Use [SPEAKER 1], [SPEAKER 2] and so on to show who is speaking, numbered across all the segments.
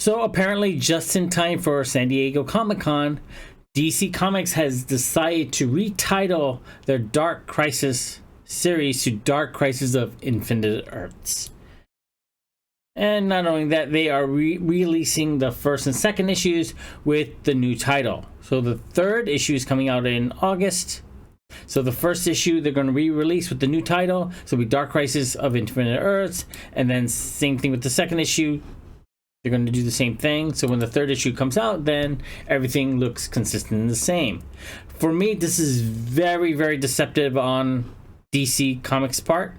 [SPEAKER 1] So apparently just in time for San Diego Comic-Con, DC Comics has decided to retitle their Dark Crisis series to Dark Crisis of Infinite Earths. And not only that, they are releasing the first and second issues with the new title. So the third issue is coming out in August. So the first issue they're going to re-release with the new title. So it'll be Dark Crisis of Infinite Earths. And then same thing with the second issue. They're going to do the same thing. So when the third issue comes out, then everything looks consistent and the same. For me, this is very, very deceptive on DC Comics' part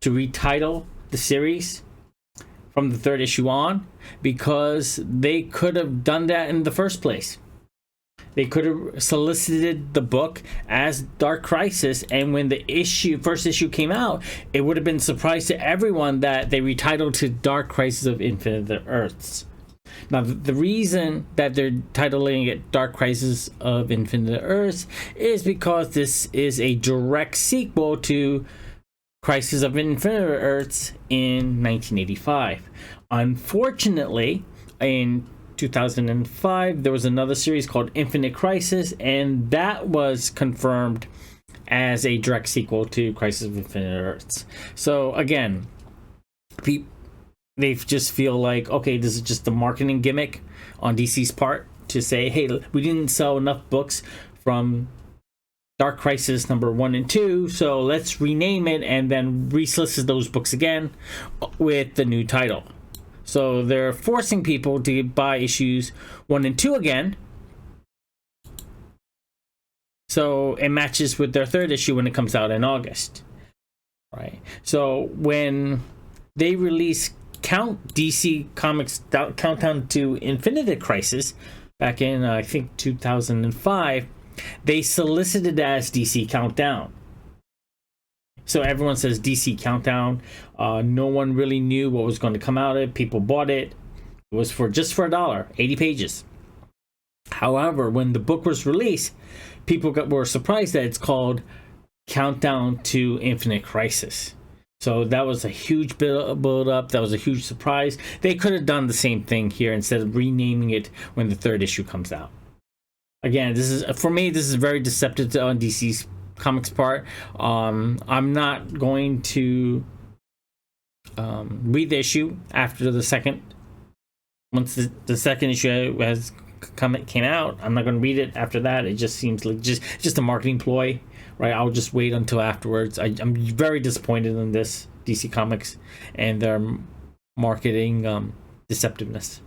[SPEAKER 1] to retitle the series from the third issue on, because they could have done that in the first place. They could have solicited the book as Dark Crisis, and when the first issue came out, it would have been a surprise to everyone that they retitled to Dark Crisis of Infinite Earths. Now, the reason that they're titling it Dark Crisis of Infinite Earths is because this is a direct sequel to Crisis of Infinite Earths in 1985. Unfortunately, in 2005, there was another series called Infinite Crisis, and that was confirmed as a direct sequel to Crisis of Infinite Earths. So again, they just feel like, okay, this is just a marketing gimmick on DC's part to say, hey, we didn't sell enough books from Dark Crisis number 1 and 2, so let's rename it and then resolicit those books again with the new title. So they're forcing people to buy issues 1 and 2 again, so it matches with their third issue when it comes out in August. Right. So when they release DC Comics Countdown to Infinite Crisis back in I think 2005, they solicited as DC Countdown. So everyone says DC Countdown. No one really knew what was going to come out of it. People bought it. It was just for $1, 80 pages. However, when the book was released, people were surprised that it's called Countdown to Infinite Crisis. So that was a huge build up. That was a huge surprise. They could have done the same thing here instead of renaming it when the third issue comes out. Again, this is, for me, this is very deceptive on DC's Comics part. I'm not going to read the issue after the second. Once the second issue came out, I'm not going to read it after that. It just seems like just a marketing ploy, right? I'll just wait until afterwards. I'm very disappointed in this DC Comics and their marketing deceptiveness.